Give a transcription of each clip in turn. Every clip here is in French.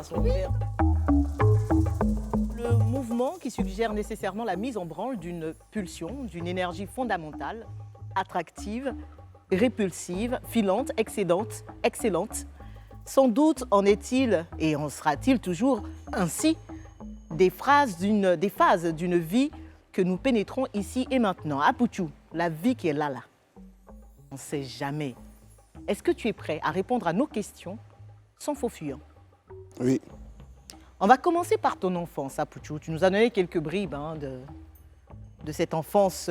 à son père. Le mouvement qui suggère nécessairement la mise en branle d'une pulsion, d'une énergie fondamentale, attractive, répulsive, filante, excellente. Sans doute en est-il, et en sera-t-il toujours ainsi, des phases d'une vie que nous pénétrons ici et maintenant. Apouchou, la vie qui est là. On ne sait jamais. Est-ce que tu es prêt à répondre à nos questions sans faux fuyant? Oui. On va commencer par ton enfance, Apouchou. Tu nous as donné quelques bribes de cette enfance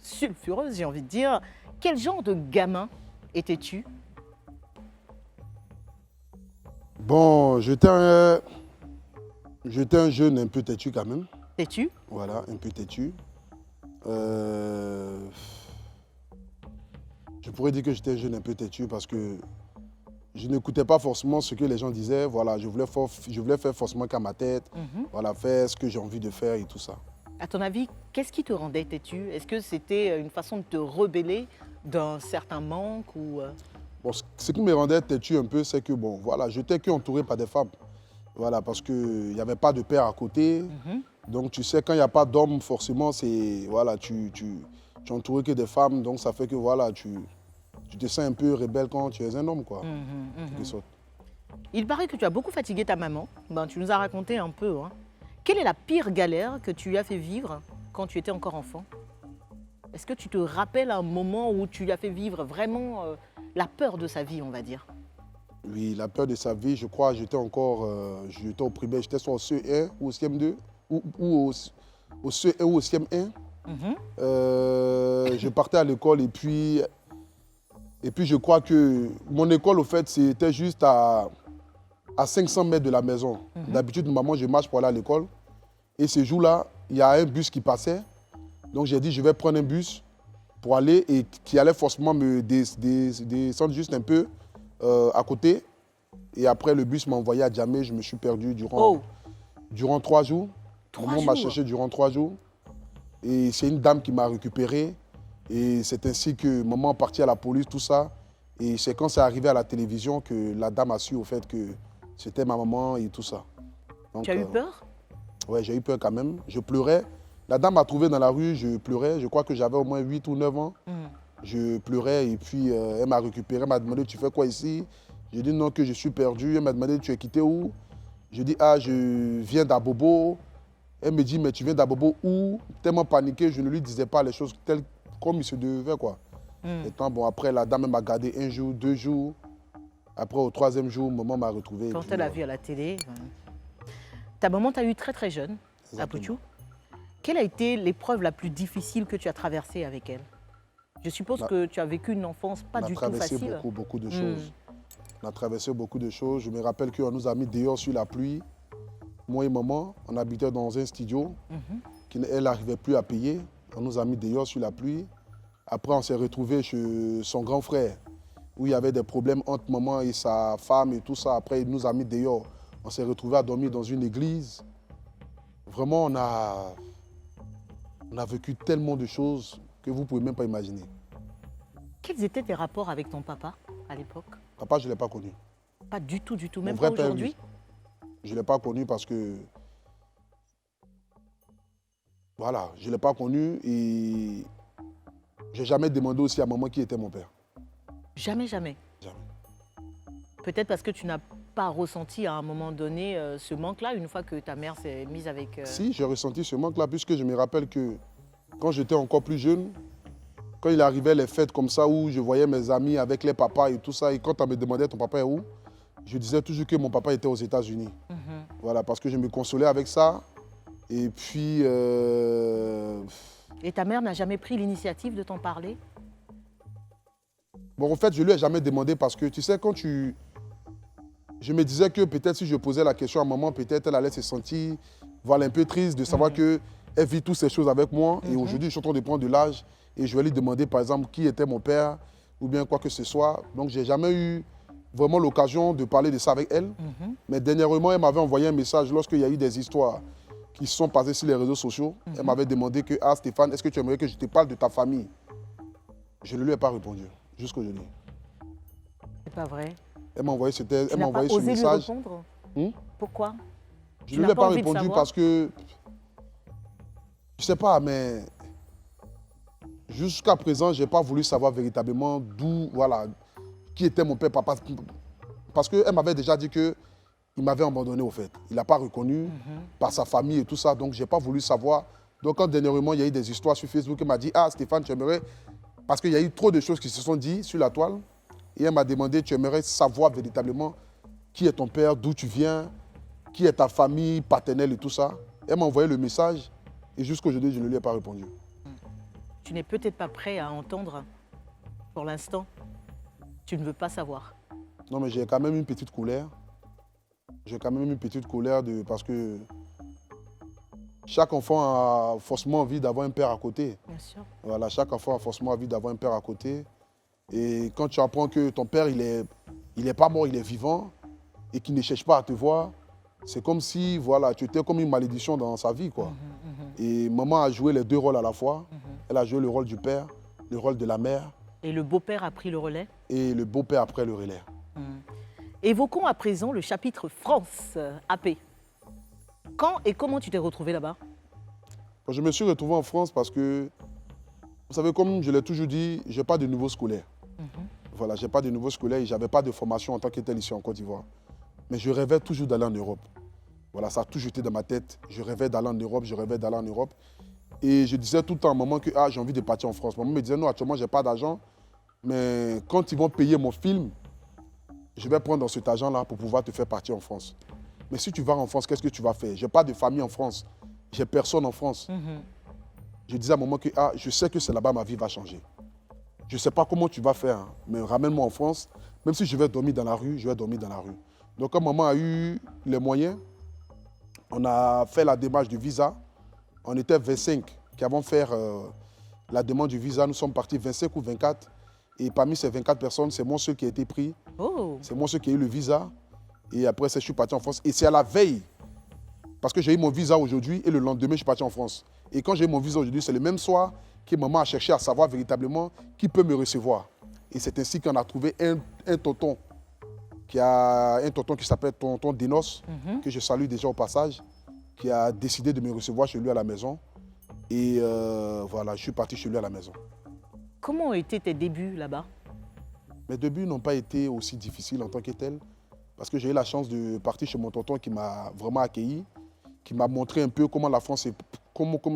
sulfureuse, j'ai envie de dire. Quel genre de gamin étais-tu? Bon, j'étais un jeune un peu têtu quand même. Têtu? Voilà, un peu têtu. Je pourrais dire que j'étais jeune un peu têtu parce que je n'écoutais pas forcément ce que les gens disaient. Voilà, je voulais faire forcément qu'à ma tête. Voilà, faire ce que j'ai envie de faire et tout ça. À ton avis, qu'est-ce qui te rendait têtu? Est-ce que c'était une façon de te rebeller d'un certain manque ou Bon, ce qui me rendait têtu un peu, c'est que bon, voilà, j'étais qu'entouré par des femmes. Voilà, parce qu'il n'y avait pas de père à côté. Donc tu sais, quand il n'y a pas d'homme, forcément, c'est voilà, tu es entouré que des femmes. Donc ça fait que voilà, tu te sens un peu rebelle quand tu es un homme, quoi. En quelque sorte. Il paraît que tu as beaucoup fatigué ta maman. Ben, tu nous as raconté un peu. Quelle est la pire galère que tu lui as fait vivre quand tu étais encore enfant? Est-ce que tu te rappelles un moment où tu lui as fait vivre vraiment la peur de sa vie, on va dire? Oui, la peur de sa vie, je crois, j'étais au primaire, j'étais soit au CE1 ou au CM2, ou au CE1 ou au CM1. Je partais à l'école et puis je crois que mon école, au fait, c'était juste à 500 mètres de la maison. D'habitude, maman, je marche pour aller à l'école. Et ce jour-là, il y a un bus qui passait. Donc j'ai dit, je vais prendre un bus pour aller et qui allait forcément me descendre juste un peu à côté. Et après, le bus m'a envoyé à Djamé. Je me suis perdu durant 3 jours. Maman m'a cherché durant 3 jours. Et c'est une dame qui m'a récupéré. Et c'est ainsi que maman est partie à la police, tout ça. Et c'est quand c'est arrivé à la télévision que la dame a su au fait que c'était ma maman et tout ça. Donc, tu as eu peur? Ouais, j'ai eu peur quand même. Je pleurais. La dame m'a trouvé dans la rue, je pleurais. Je crois que j'avais au moins 8 ou 9 ans. Je pleurais et puis elle m'a récupéré. Elle m'a demandé, tu fais quoi ici? J'ai dit non, que je suis perdu. Elle m'a demandé, tu es quitté où? J'ai dit, ah, je viens d'Abobo. Elle me dit, mais tu viens d'Abobo où? Tellement paniqué, je ne lui disais pas les choses telles comme il se devait, quoi. Et tant, bon, après, la dame m'a gardé 1 jour, 2 jours. Après, au 3e jour, maman m'a retrouvé. Quand elle a vu à la télé. Ta maman t'a eu très très jeune, Apouchou. Quelle a été l'épreuve la plus difficile que tu as traversée avec elle? Je suppose que tu as vécu une enfance pas du tout facile. On a traversé beaucoup de choses. On a traversé beaucoup de choses. Je me rappelle qu'on nous a mis dehors sur la pluie. Moi et maman, on habitait dans un studio qu'elle n'arrivait plus à payer. On nous a mis dehors sur la pluie. Après, on s'est retrouvés chez son grand frère, où il y avait des problèmes entre maman et sa femme et tout ça. Après, il nous a mis dehors. On s'est retrouvés à dormir dans une église. Vraiment, on a vécu tellement de choses que vous ne pouvez même pas imaginer. Quels étaient tes rapports avec ton papa à l'époque? Papa, je ne l'ai pas connu. Pas du tout, du tout. Même pas aujourd'hui? Je ne l'ai pas connu parce que... Voilà, je ne l'ai pas connu et je n'ai jamais demandé aussi à maman qui était mon père. Jamais, jamais? Jamais. Peut-être parce que tu n'as pas ressenti à un moment donné ce manque-là, une fois que ta mère s'est mise avec... Si, j'ai ressenti ce manque-là, puisque je me rappelle que quand j'étais encore plus jeune, quand il arrivait les fêtes comme ça, où je voyais mes amis avec les papas et tout ça, et quand on me demandait ton papa est où, je disais toujours que mon papa était aux États-Unis. Voilà, parce que je me consolais avec ça. Et puis... Et ta mère n'a jamais pris l'initiative de t'en parler? Bon, en fait, je ne lui ai jamais demandé parce que, tu sais, quand tu... Je me disais que peut-être si je posais la question à maman, peut-être elle allait se sentir voilà, un peu triste de savoir qu'elle vit toutes ces choses avec moi. Et aujourd'hui, je suis en train de prendre de l'âge et je vais lui demander, par exemple, qui était mon père ou bien quoi que ce soit. Donc, je n'ai jamais eu vraiment l'occasion de parler de ça avec elle. Mais dernièrement, elle m'avait envoyé un message lorsqu'il y a eu des histoires qui se sont passées sur les réseaux sociaux. Elle m'avait demandé que, ah Stéphane, est-ce que tu aimerais que je te parle de ta famille? Je ne lui ai pas répondu jusqu'aujourd'hui. C'est pas vrai. Elle m'a envoyé ce Tu n'as pas osé lui répondre? Pourquoi? Je Tu ne n'as lui ai pas pas envie de répondu savoir? parce que, je ne sais pas, mais jusqu'à présent, je n'ai pas voulu savoir véritablement d'où, voilà, qui était mon père, papa. Parce qu'elle m'avait déjà dit qu'il m'avait abandonné au fait. Il n'a pas reconnu par sa famille et tout ça, donc je n'ai pas voulu savoir. Donc quand dernièrement, il y a eu des histoires sur Facebook, elle m'a dit, ah Stéphane, tu aimerais, parce qu'il y a eu trop de choses qui se sont dites sur la toile, et elle m'a demandé, tu aimerais savoir véritablement qui est ton père, d'où tu viens, qui est ta famille paternelle et tout ça. Elle m'a envoyé le message, et jusqu'aujourd'hui, je ne lui ai pas répondu. Tu n'es peut-être pas prêt à entendre pour l'instant. Tu ne veux pas savoir. Non, mais j'ai quand même une petite colère. J'ai quand même une petite colère parce que chaque enfant a forcément envie d'avoir un père à côté. Bien sûr. Voilà, chaque enfant a forcément envie d'avoir un père à côté. Et quand tu apprends que ton père, il est pas mort, il est vivant et qu'il ne cherche pas à te voir, c'est comme si, voilà, tu étais comme une malédiction dans sa vie, quoi. Et maman a joué les deux rôles à la fois. Elle a joué le rôle du père, le rôle de la mère. Et le beau-père a pris le relais. Et le beau-père après le relais. Évoquons à présent le chapitre France, AP. Quand et comment tu t'es retrouvé là-bas? Je me suis retrouvé en France parce que, vous savez, comme je l'ai toujours dit, je n'ai pas de niveau scolaire. Voilà, je n'ai pas de niveau scolaire et je n'avais pas de formation en tant que tel ici en Côte d'Ivoire. Mais je rêvais toujours d'aller en Europe. Voilà, ça a toujours été dans ma tête. Je rêvais d'aller en Europe, je rêvais d'aller en Europe. Et je disais tout le temps à maman que j'ai envie de partir en France. Maman me disait, non, actuellement, je n'ai pas d'argent. Mais quand ils vont payer mon film, je vais prendre dans cet argent-là pour pouvoir te faire partir en France. Mais si tu vas en France, qu'est-ce que tu vas faire? Je n'ai pas de famille en France. Je n'ai personne en France. Je disais à maman que je sais que c'est là-bas ma vie va changer. Je ne sais pas comment tu vas faire, hein, mais ramène-moi en France. Même si je vais dormir dans la rue, je vais dormir dans la rue. Donc quand maman a eu les moyens, on a fait la démarche du visa. On était 25 qui avons fait la demande du visa. Nous sommes partis 25 ou 24. Et parmi ces 24 personnes, c'est moi seul qui a été pris. Oh. C'est moi seul qui a eu le visa. Et après, je suis parti en France. Et c'est à la veille, parce que j'ai eu mon visa aujourd'hui et le lendemain, je suis parti en France. Et quand j'ai eu mon visa aujourd'hui, c'est le même soir que maman a cherché à savoir véritablement qui peut me recevoir. Et c'est ainsi qu'on a trouvé un tonton qui s'appelle tonton Dinos, que je salue déjà au passage, qui a décidé de me recevoir chez lui à la maison. Et voilà, je suis parti chez lui à la maison. Comment ont été tes débuts là-bas? Mes débuts n'ont pas été aussi difficiles en tant que tel, parce que j'ai eu la chance de partir chez mon tonton qui m'a vraiment accueilli, qui m'a montré un peu comment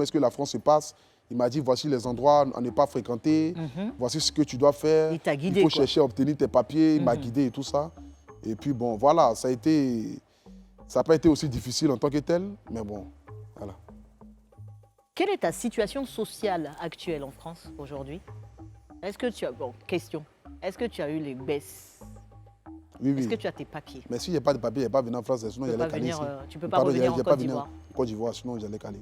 est-ce que la France se passe. Il m'a dit, voici les endroits à ne pas fréquenter, voici ce que tu dois faire. Il t'a guidé, il faut quoi. chercher à obtenir tes papiers, il m'a guidé et tout ça. Et puis bon, voilà, ça n'a pas été aussi difficile en tant que tel, mais bon, voilà. Quelle est ta situation sociale actuelle en France aujourd'hui? Est-ce que tu as... Bon, question. Est-ce que tu as eu les baisses? Oui, Est-ce oui. que tu as tes papiers? Mais si je n'ai pas de papiers, je n'ai pas venu en France, sinon Tu peux j'allais pas caler venir, ici. tu peux pas revenir en j'allais Côte venir d'Ivoire. en Côte d'Ivoire, sinon j'allais caler.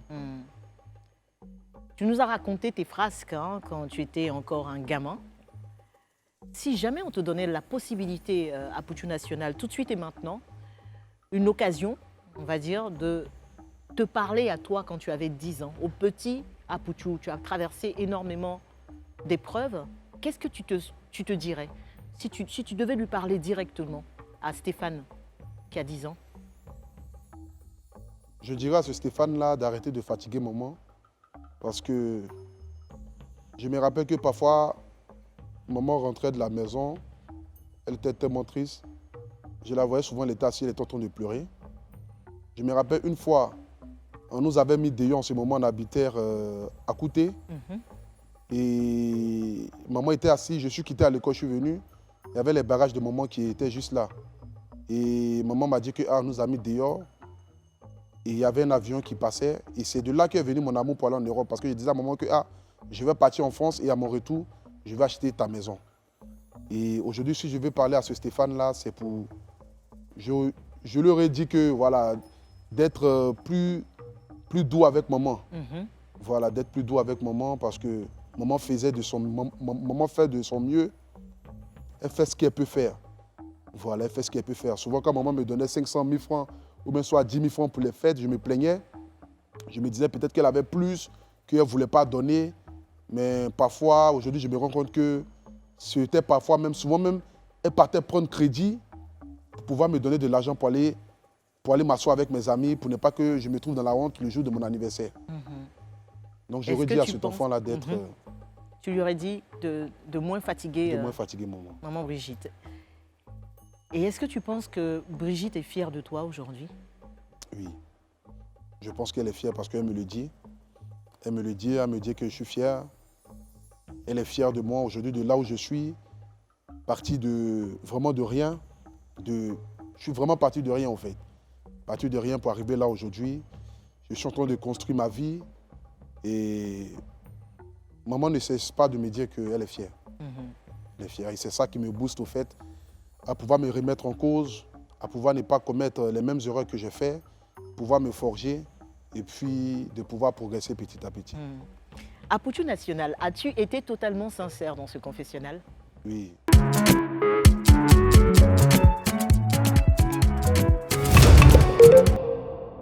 Tu nous as raconté tes frasques quand tu étais encore un gamin. Si jamais on te donnait la possibilité à Pouchou National, tout de suite et maintenant, une occasion, on va dire, de te parler à toi quand tu avais 10 ans, au petit Apouchou, tu as traversé énormément d'épreuves, qu'est-ce que tu te dirais si tu devais lui parler directement à Stéphane qui a 10 ans? Je dirais à ce Stéphane-là d'arrêter de fatiguer maman, parce que je me rappelle que parfois, maman rentrait de la maison, elle était tellement triste. Je la voyais souvent, elle était assise, elle était en train de pleurer. Je me rappelle une fois, on nous avait mis dehors, en ce moment on habitait à Kouté. Et maman était assise, je suis quitté à l'école, je suis venu. Il y avait les barrages de maman qui étaient juste là. Et maman m'a dit que nous a mis dehors. Et il y avait un avion qui passait. Et c'est de là qu'est venu mon amour pour aller en Europe. Parce que je disais à maman que je vais partir en France et à mon retour, je vais acheter ta maison. Et aujourd'hui, si je veux parler à ce Stéphane-là, c'est pour... Je leur ai dit que, voilà, d'être plus doux avec maman. Voilà, d'être plus doux avec maman parce que maman fait de son mieux. Elle fait ce qu'elle peut faire. Voilà, elle fait ce qu'elle peut faire. Souvent, quand maman me donnait 500 000 francs ou même soit 10 000 francs pour les fêtes, je me plaignais. Je me disais peut-être qu'elle avait plus, qu'elle ne voulait pas donner. Mais parfois, aujourd'hui, je me rends compte que c'était parfois même, souvent même, elle partait prendre crédit pour pouvoir me donner de l'argent pour aller pour aller m'asseoir avec mes amis, pour ne pas que je me trouve dans la honte le jour de mon anniversaire. Donc je redis à cet enfant-là d'être... Tu lui aurais dit de moins fatiguer, maman. Maman Brigitte. Et est-ce que tu penses que Brigitte est fière de toi aujourd'hui? Oui. Je pense qu'elle est fière parce qu'elle me le dit. Elle me le dit, elle me dit que je suis fier. Elle est fière de moi aujourd'hui, de là où je suis. Parti de vraiment de rien. Je suis vraiment parti de rien en fait. Parti de rien pour arriver là aujourd'hui. Je suis en train de construire ma vie. Et maman ne cesse pas de me dire qu'elle est fière. Elle est fière. Et c'est ça qui me booste au fait à pouvoir me remettre en cause, à pouvoir ne pas commettre les mêmes erreurs que j'ai faites, pouvoir me forger et puis de pouvoir progresser petit à petit. À Poutchou National, as-tu été totalement sincère dans ce confessionnal? Oui.